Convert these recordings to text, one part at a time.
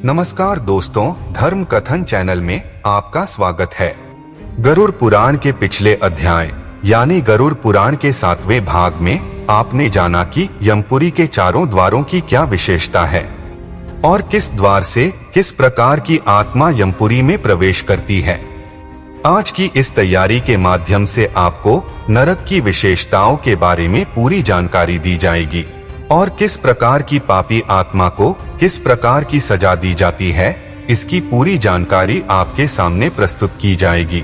नमस्कार दोस्तों, धर्म कथन चैनल में आपका स्वागत है। गरुड़ पुराण के पिछले अध्याय यानी गरुड़ पुराण के 7वें भाग में आपने जाना कि यमपुरी के चारों द्वारों की क्या विशेषता है और किस द्वार से किस प्रकार की आत्मा यमपुरी में प्रवेश करती है। आज की इस तैयारी के माध्यम से आपको नरक की विशेषताओं के बारे में पूरी जानकारी दी जाएगी और किस प्रकार की पापी आत्मा को किस प्रकार की सजा दी जाती है, इसकी पूरी जानकारी आपके सामने प्रस्तुत की जाएगी।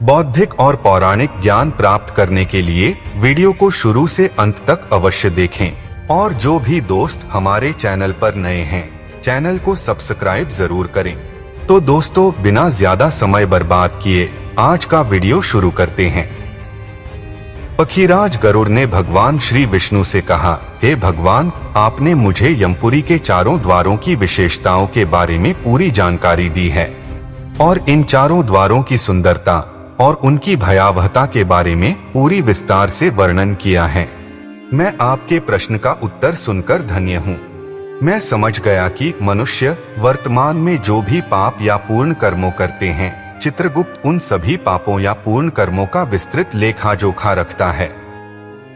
बौद्धिक और पौराणिक ज्ञान प्राप्त करने के लिए वीडियो को शुरू से अंत तक अवश्य देखें और जो भी दोस्त हमारे चैनल पर नए हैं, चैनल को सब्सक्राइब जरूर करें। तो दोस्तों, बिना ज्यादा समय बर्बाद किए आज का वीडियो शुरू करते हैं। पक्षीराज गरुड़ ने भगवान श्री विष्णु से कहा, हे भगवान, आपने मुझे यमपुरी के चारों द्वारों की विशेषताओं के बारे में पूरी जानकारी दी है और इन चारों द्वारों की सुंदरता और उनकी भयावहता के बारे में पूरी विस्तार से वर्णन किया है। मैं आपके प्रश्न का उत्तर सुनकर धन्य हूँ। मैं समझ गया कि मनुष्य वर्तमान में जो भी पाप या पूर्ण कर्मों करते हैं, चित्रगुप्त उन सभी पापों या पूर्ण कर्मों का विस्तृत लेखा जोखा रखता है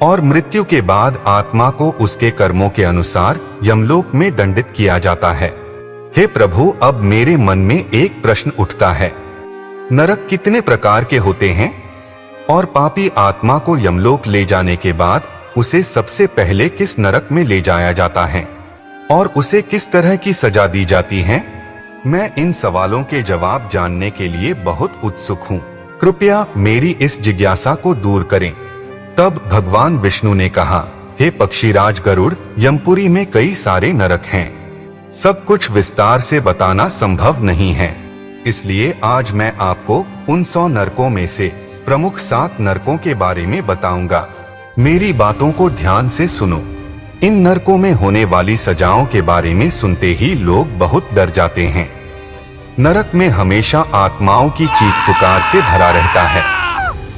और मृत्यु के बाद आत्मा को उसके कर्मों के अनुसार यमलोक में दंडित किया जाता है। हे प्रभु, अब मेरे मन में एक प्रश्न उठता है, नरक कितने प्रकार के होते हैं और पापी आत्मा को यमलोक ले जाने के बाद उसे सबसे पहले किस नरक में ले जाया जाता है और उसे किस तरह की सजा दी जाती है? मैं इन सवालों के जवाब जानने के लिए बहुत उत्सुक हूँ। कृपया मेरी इस जिज्ञासा को दूर करें। तब भगवान विष्णु ने कहा, हे पक्षीराज गरुड़, यमपुरी में कई सारे नरक हैं। सब कुछ विस्तार से बताना संभव नहीं है, इसलिए आज मैं आपको उन 100 नरकों में से प्रमुख 7 नरकों के बारे में बताऊंगा। मेरी बातों को ध्यान से सुनो। इन नरकों में होने वाली सजाओं के बारे में सुनते ही लोग बहुत डर जाते हैं। नरक में हमेशा आत्माओं की चीख पुकार से भरा रहता है।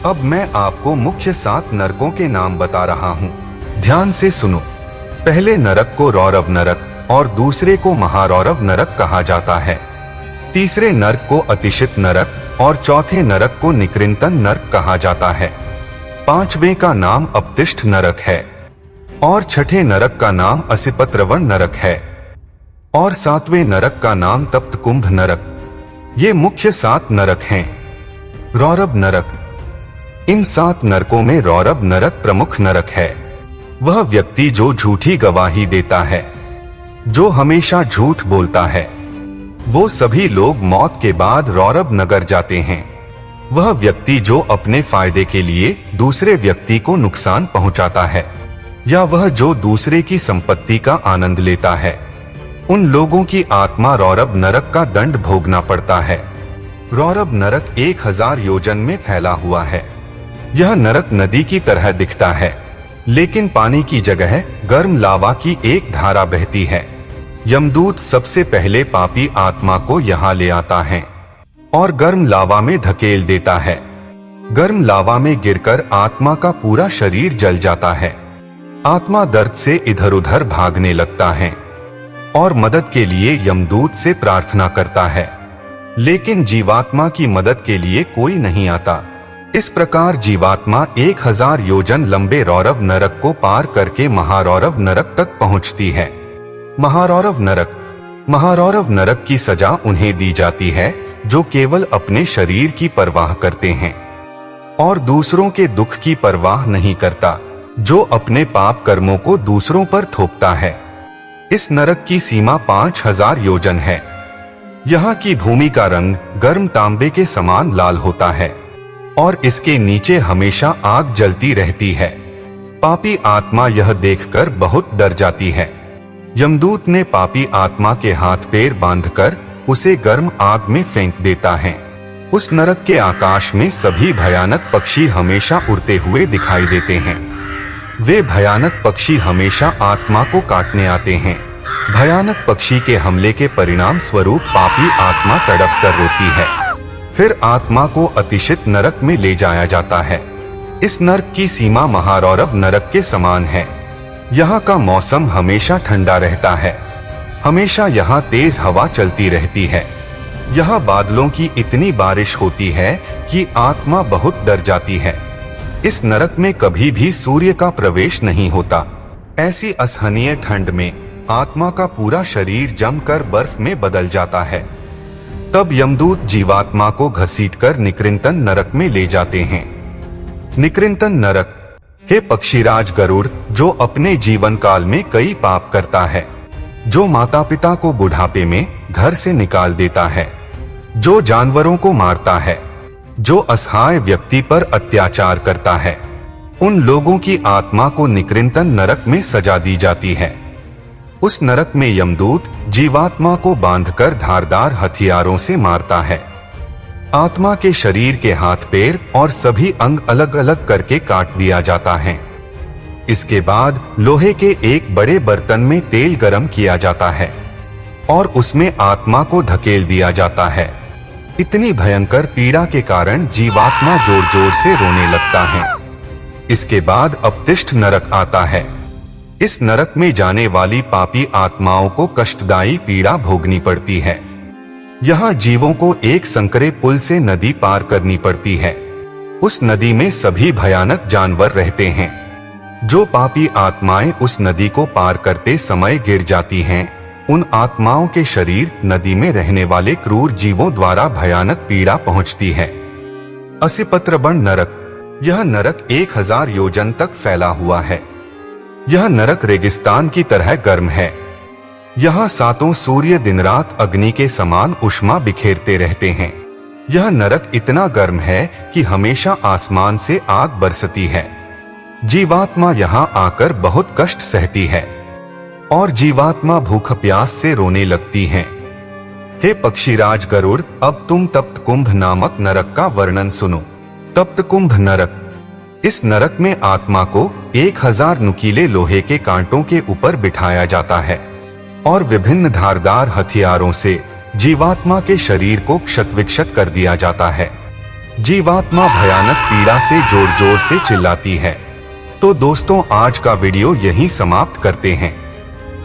अब मैं आपको मुख्य 7 नरकों के नाम बता रहा हूँ, ध्यान से सुनो। पहले नरक को रौरव नरक और दूसरे को महारौरव नरक कहा जाता है। तीसरे नरक को अतिशित नरक और चौथे नरक को निकृंतन नरक कहा जाता है। 5वें का नाम अपतिष्ठ नरक है और 6ठे नरक का नाम असिपत्रवण नरक है और 7वें नरक का नाम तप्त कुंभ नरक। ये मुख्य 7 नरक हैं। रौरव नरक। इन 7 नरकों में रौरव नरक प्रमुख नरक है। वह व्यक्ति जो झूठी गवाही देता है, जो हमेशा झूठ बोलता है, वो सभी लोग मौत के बाद रौरव नगर जाते हैं। वह व्यक्ति जो अपने फायदे के लिए दूसरे व्यक्ति को नुकसान पहुंचाता है या वह जो दूसरे की संपत्ति का आनंद लेता है, उन लोगों की आत्मा रौरव नरक का दंड भोगना पड़ता है। रौरव नरक 1000 योजन में फैला हुआ है। यह नरक नदी की तरह दिखता है, लेकिन पानी की जगह गर्म लावा की एक धारा बहती है। यमदूत सबसे पहले पापी आत्मा को यहाँ ले आता है और गर्म लावा में धकेल देता है। गर्म लावा में गिरकर आत्मा का पूरा शरीर जल जाता है। आत्मा दर्द से इधर उधर भागने लगता है और मदद के लिए यमदूत से प्रार्थना करता है, लेकिन जीवात्मा की मदद के लिए कोई नहीं आता। इस प्रकार जीवात्मा 1000 योजन लंबे रौरव नरक को पार करके महारौरव नरक तक पहुंचती है। महारौरव नरक की सजा उन्हें दी जाती है जो केवल अपने शरीर की परवाह करते हैं और दूसरों के दुख की परवाह नहीं करता, जो अपने पाप कर्मों को दूसरों पर थोपता है। इस नरक की सीमा 5000 योजन है। यहाँ की भूमि का रंग गर्म तांबे के समान लाल होता है और इसके नीचे हमेशा आग जलती रहती है। पापी आत्मा यह देखकर बहुत डर जाती है। यमदूत ने पापी आत्मा के हाथ पैर बांधकर उसे गर्म आग में फेंक देता है। उस नरक के आकाश में सभी भयानक पक्षी हमेशा उड़ते हुए दिखाई देते हैं। वे भयानक पक्षी हमेशा आत्मा को काटने आते हैं। भयानक पक्षी के हमले के परिणाम स्वरूप पापी आत्मा तड़प कर रोती है। फिर आत्मा को अतिशित नरक में ले जाया जाता है। इस नरक की सीमा महारौरव नरक के समान है। यहाँ का मौसम हमेशा ठंडा रहता है। हमेशा यहाँ तेज हवा चलती रहती है। यहाँ बादलों की इतनी बारिश होती है कि आत्मा बहुत डर जाती है। इस नरक में कभी भी सूर्य का प्रवेश नहीं होता। ऐसी असहनीय ठंड में आत्मा का पूरा शरीर जमकर बर्फ में बदल जाता है। तब यमदूत जीवात्मा को घसीटकर निकृंतन नरक में ले जाते हैं। निकृंतन नरक, हे पक्षीराज गरुड़, जो अपने जीवन काल में कई पाप करता है, जो माता पिता को बुढ़ापे में घर से निकाल देता है, जो जानवरों को मारता है, जो असहाय व्यक्ति पर अत्याचार करता है, उन लोगों की आत्मा को निकृंतन नरक में सजा दी जाती है। उस नरक में यमदूत जीवात्मा को बांधकर धारदार हथियारों से मारता है। आत्मा के शरीर के हाथ पैर और सभी अंग अलग अलग करके काट दिया जाता है। इसके बाद लोहे के एक बड़े बर्तन में तेल गरम किया जाता है और उसमें आत्मा को धकेल दिया जाता है। इतनी भयंकर पीड़ा के कारण जीवात्मा जोर जोर से रोने लगता है। इसके बाद अपतिष्ठ नरक आता है। इस नरक में जाने वाली पापी आत्माओं को कष्टदायी पीड़ा भोगनी पड़ती है। यहाँ जीवों को एक संकरे पुल से नदी पार करनी पड़ती है। उस नदी में सभी भयानक जानवर रहते हैं। जो पापी आत्माएं उस नदी को पार करते समय गिर जाती हैं, उन आत्माओं के शरीर नदी में रहने वाले क्रूर जीवों द्वारा भयानक पीड़ा पहुंचती है। असिपत्रबण नरक, यह नरक 1000 योजन तक फैला हुआ है। यह नरक रेगिस्तान की तरह गर्म है। यहाँ 7 सूर्य दिन रात अग्नि के समान उष्मा बिखेरते रहते हैं। यह नरक इतना गर्म है कि हमेशा आसमान से आग बरसती है। जीवात्मा यहाँ आकर बहुत कष्ट सहती है और जीवात्मा भूख प्यास से रोने लगती हैं। हे पक्षीराज गरुड़, अब तुम तप्त कुंभ नामक नरक का वर्णन सुनो। तप्त कुंभ नरक, इस नरक में आत्मा को 1000 नुकीले लोहे के कांटों के ऊपर बिठाया जाता है और विभिन्न धारदार हथियारों से जीवात्मा के शरीर को क्षत-विक्षत कर दिया जाता है। जीवात्मा भयानक पीड़ा से जोर जोर से चिल्लाती है। तो दोस्तों, आज का वीडियो यहीं समाप्त करते हैं।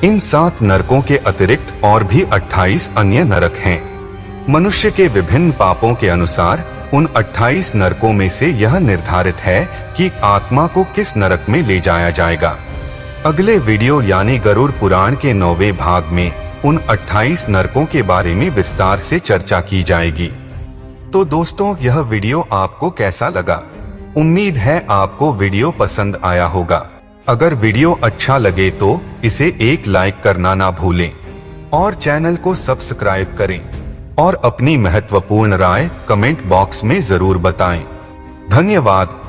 इन 7 नरकों के अतिरिक्त और भी 28 अन्य नरक हैं। मनुष्य के विभिन्न पापों के अनुसार उन 28 नरकों में से यह निर्धारित है कि आत्मा को किस नरक में ले जाया जाएगा। अगले वीडियो यानी गरुड़ पुराण के 9वें भाग में उन 28 नरकों के बारे में विस्तार से चर्चा की जाएगी। तो दोस्तों, यह वीडियो आपको कैसा लगा? उम्मीद है आपको वीडियो पसंद आया होगा। अगर वीडियो अच्छा लगे तो इसे एक लाइक करना ना भूलें और चैनल को सब्सक्राइब करें और अपनी महत्वपूर्ण राय कमेंट बॉक्स में जरूर बताएं। धन्यवाद।